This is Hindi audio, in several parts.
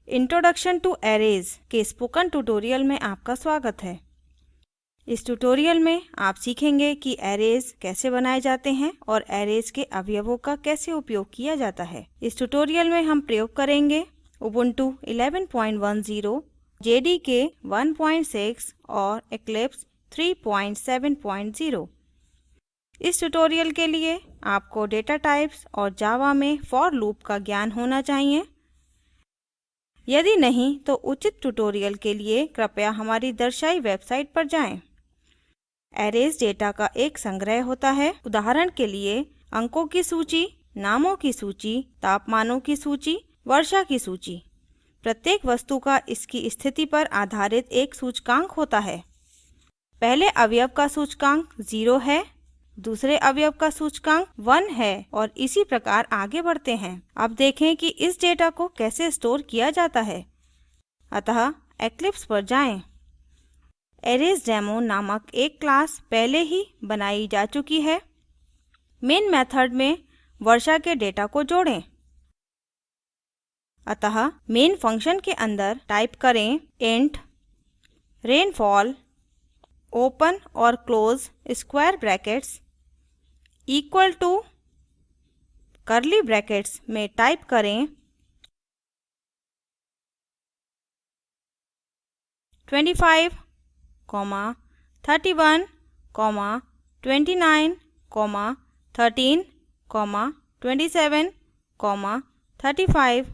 इंट्रोडक्शन टू एरेज के स्पोकन ट्यूटोरियल में आपका स्वागत है। इस ट्यूटोरियल में आप सीखेंगे कि एरेज कैसे बनाए जाते हैं और एरेज के अवयवों का कैसे उपयोग किया जाता है। इस ट्यूटोरियल में हम प्रयोग करेंगे उबुंटू 11.10, जेडीके 1.6 और इक्लिप्स 3.7.0। इस ट्यूटोरियल के लिए आपको डेटा टाइप्स और जावा में फॉर लूप का ज्ञान होना चाहिए। यदि नहीं तो उचित ट्यूटोरियल के लिए कृपया हमारी दर्शाई वेबसाइट पर जाएं। एरेज डेटा का एक संग्रह होता है। उदाहरण के लिए अंकों की सूची, नामों की सूची, तापमानों की सूची, वर्षा की सूची। प्रत्येक वस्तु का इसकी स्थिति पर आधारित एक सूचकांक होता है। पहले अवयव का सूचकांक 0 है, दूसरे अवयव का सूचकांक 1 है और इसी प्रकार आगे बढ़ते हैं। अब देखें कि इस डेटा को कैसे स्टोर किया जाता है। अतः इक्लिप्स पर जाएं। अरेसडेमो नामक एक क्लास पहले ही बनाई जा चुकी है। मेन मेथड में वर्षा के डेटा को जोड़ें। अतः मेन फंक्शन के अंदर टाइप करें इंट रेनफॉल ओपन और close square brackets equal to curly brackets में टाइप करें 25, 31, 29, 13, 27, 35,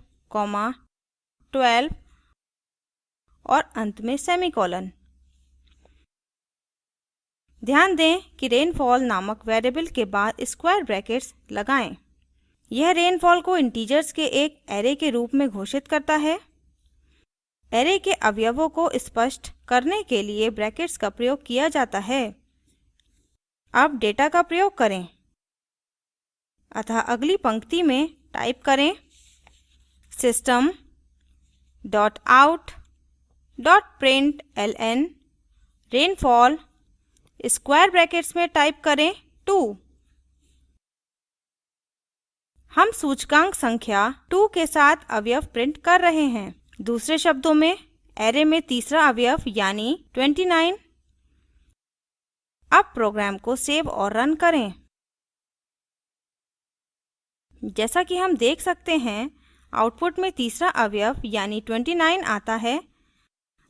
12 और अंत में सेमीकोलन। ध्यान दें कि रेनफॉल नामक वेरिएबल के बाद स्क्वायर ब्रैकेट्स लगाएं। यह रेनफॉल को इंटीजर्स के एक एरे के रूप में घोषित करता है। एरे के अवयवों को स्पष्ट करने के लिए ब्रैकेट्स का प्रयोग किया जाता है। अब डेटा का प्रयोग करें। अतः अगली पंक्ति में टाइप करें system dot out dot println rainfall square brackets में टाइप करें 2। हम सूचकांक संख्या 2 के साथ अवयव प्रिंट कर रहे हैं। दूसरे शब्दों में एरे में तीसरा अवयव यानी 29। अब प्रोग्राम को सेव और रन करें। जैसा कि हम देख सकते हैं आउटपुट में तीसरा अवयव यानी 29 आता है।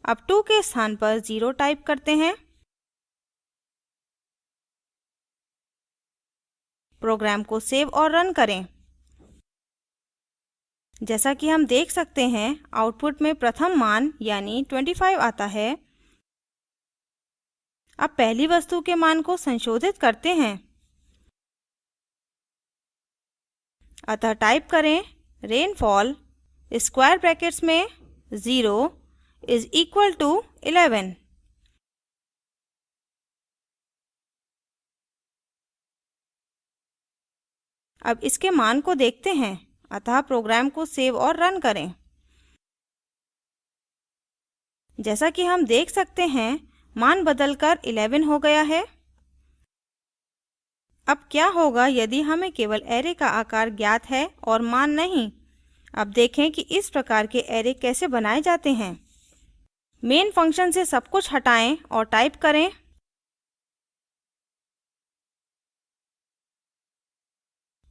अब 2 के स्थान पर 0 टाइप करते हैं। प्रोग्राम को सेव और रन करें। जैसा कि हम देख सकते हैं आउटपुट में प्रथम मान यानी 25 आता है। अब पहली वस्तु के मान को संशोधित करते हैं। अतः टाइप करें रेनफॉल स्क्वायर ब्रैकेट्स में 0 इज़ इक्वल टू 11। अब इसके मान को देखते हैं। अतः प्रोग्राम को सेव और रन करें। जैसा कि हम देख सकते हैं मान बदलकर 11 हो गया है। अब क्या होगा यदि हमें केवल एरे का आकार ज्ञात है और मान नहीं। अब देखें कि इस प्रकार के एरे कैसे बनाए जाते हैं। मेन फंक्शन से सब कुछ हटाएं और टाइप करें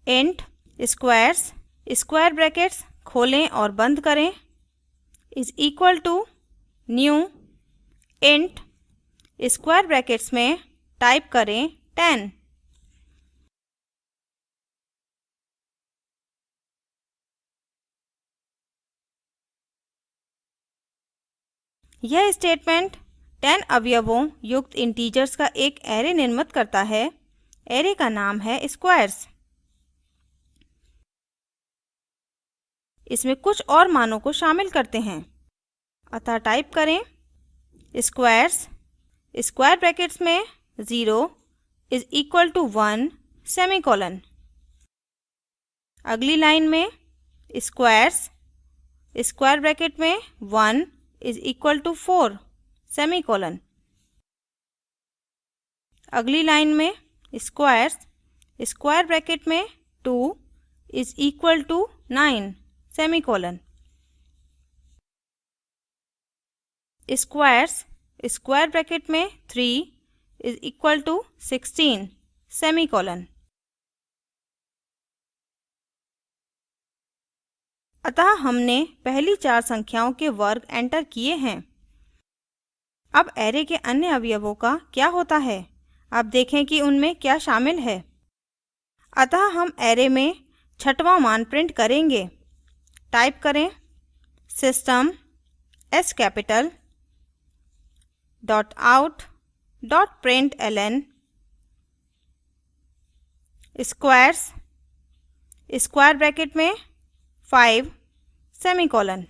इंट स्क्वायर्स स्क्वायर ब्रैकेट्स खोलें और बंद करें is equal to new int square brackets में टाइप करें 10। यह स्टेटमेंट 10 अवयवों युक्त इंटीजर्स का एक एरे निर्मित करता है। एरे का नाम है स्क्वायर्स। इसमें कुछ और मानों को शामिल करते हैं। अतः टाइप करें स्क्वायर्स स्क्वायर ब्रैकेट्स में 0 इज़ इक्वल टू 1 सेमीकोलन। अगली लाइन में स्क्वायर्स स्क्वायर ब्रैकेट में 1 इज़ इक्वल टू 4 सेमीकोलन। अगली लाइन में स्क्वायर्स स्क्वायर ब्रैकेट में 2 is equal to 9 semicolon. Squares square bracket में 3 इज इक्वल टू 16 सेमीकोलन। अतः हमने पहली 4 संख्याओं के वर्ग एंटर किए हैं। अब array के अन्य अवयवों का क्या होता है, अब देखें कि उनमें क्या शामिल है। अतः हम array में छठवां मान प्रिंट करेंगे। टाइप करें system s capital out println squares square bracket में 5 सेमीकोलन।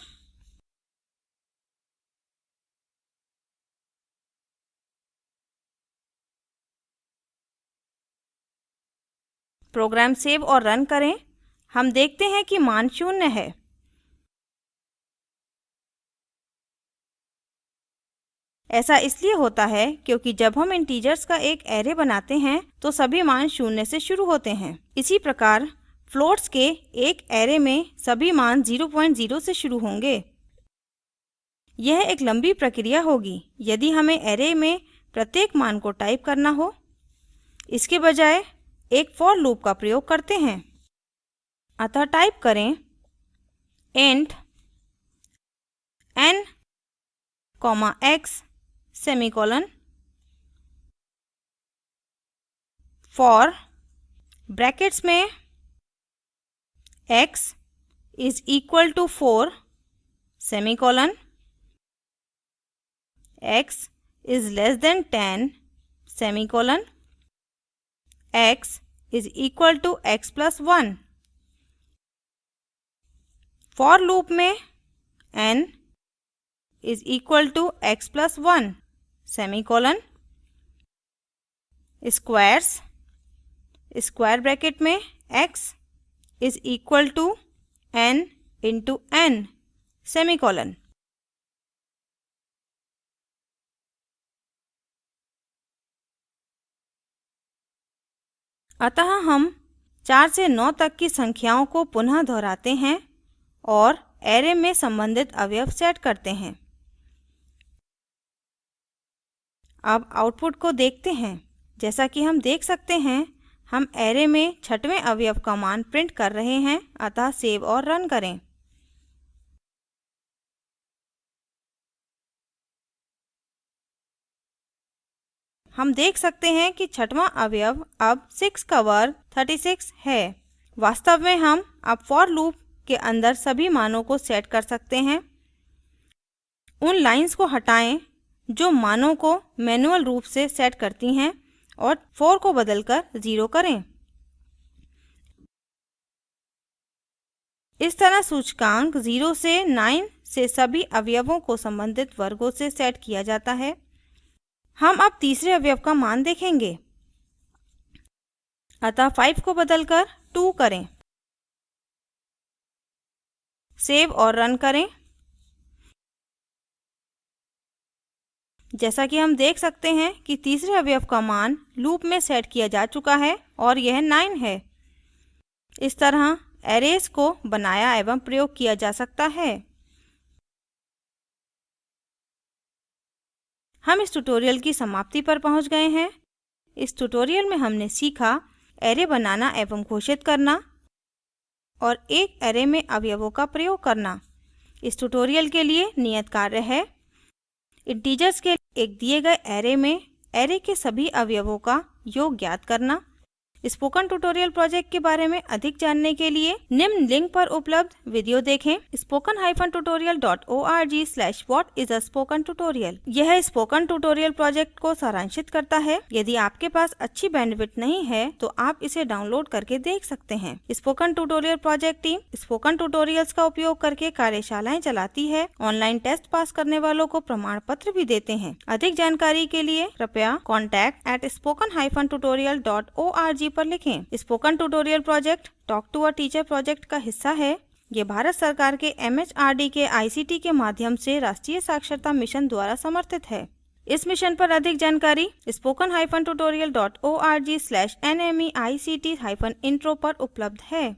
प्रोग्राम सेव और रन करें। हम देखते हैं कि मान 0 है। ऐसा इसलिए होता है क्योंकि जब हम इंटीजर्स का एक array बनाते हैं तो सभी मान 0 से शुरू होते हैं। इसी प्रकार फ्लोट्स के एक array में सभी मान 0.0 से शुरू होंगे। यह एक लंबी प्रक्रिया होगी यदि हमें array में प्रत्येक मान को टाइप करना हो। इसके बजाय एक for लूप का प्रयोग करते हैं। अतः टाइप करें int n, x semicolon for brackets में x is equal to 4 semicolon x is less than 10 semicolon x is equal to x plus 1। for loop में n is equal to x plus 1 semicolon squares square bracket में x is equal to n into n semicolon. अतः हम 4 से 9 तक की संख्याओं को पुनः दोहराते हैं और array में संबंधित अवयव सेट करते हैं। अब आउटपुट को देखते हैं। जैसा कि हम देख सकते हैं हम array में छठवें अवयव का मान प्रिंट कर रहे हैं। अतः सेव और रन करें। हम देख सकते हैं कि छठवां अवयव अब 6 का वर्ग 36 है। वास्तव में हम अब for लूप के अंदर सभी मानों को सेट कर सकते हैं। उन लाइंस को हटाएं जो मानों को मैनुअल रूप से सेट करती हैं और 4 को बदलकर 0 करें। इस तरह सूचकांक 0 से 9 से सभी अवयवों को संबंधित वर्गों से सेट किया जाता है। हम अब तीसरे अवयव का मान देखेंगे। अतः 5 को बदलकर 2 करें। सेव और रन करें। जैसा कि हम देख सकते हैं कि तीसरे अवयव का मान लूप में सेट किया जा चुका है और यह 9 है। इस तरह arrays को बनाया एवं प्रयोग किया जा सकता है। हम इस ट्यूटोरियल की समाप्ति पर पहुंच गए हैं। इस ट्यूटोरियल में हमने सीखा array बनाना एवं घोषित करना और एक array में अवयवों का प्रयोग करना। इस ट्यूटोरियल के लिए नियत कार्य है इंटीजर्स के एक दिए गए array में array के सभी अवयवों का योग ज्ञात करना। स्पोकन ट्यूटोरियल प्रोजेक्ट के बारे में अधिक जानने के लिए निम्न लिंक पर उपलब्ध वीडियो देखें spoken-tutorial.org/what is a spoken tutorial। यह स्पोकन ट्यूटोरियल प्रोजेक्ट को सारांशित करता है। यदि आपके पास अच्छी बैंडविड्थ नहीं है तो आप इसे डाउनलोड करके देख सकते हैं। Spoken tutorial project team spoken tutorials का उपयोग करके कार्यशालाएं चलाती है। ऑनलाइन टेस्ट पास करने वालों को प्रमाण पत्र भी देते हैं। अधिक जानकारी के लिए कृपया contact@spoken-tutorial.org पर लिखें। Spoken tutorial project talk to a teacher project का हिस्सा है। ये भारत सरकार के MHRD के ICT के माध्यम से राष्ट्रीय साक्षरता मिशन द्वारा समर्थित है। इस मिशन पर अधिक जानकारी spoken-tutorial.org/nmeict-intro पर उपलब्ध है।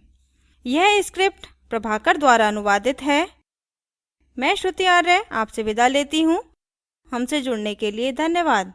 यह स्क्रिप्ट प्रभाकर द्वारा अनुवादित है। मैं श्रुति आर्य आपसे विदा लेती हूँ। हमसे जुड़ने के लिए धन्यवाद।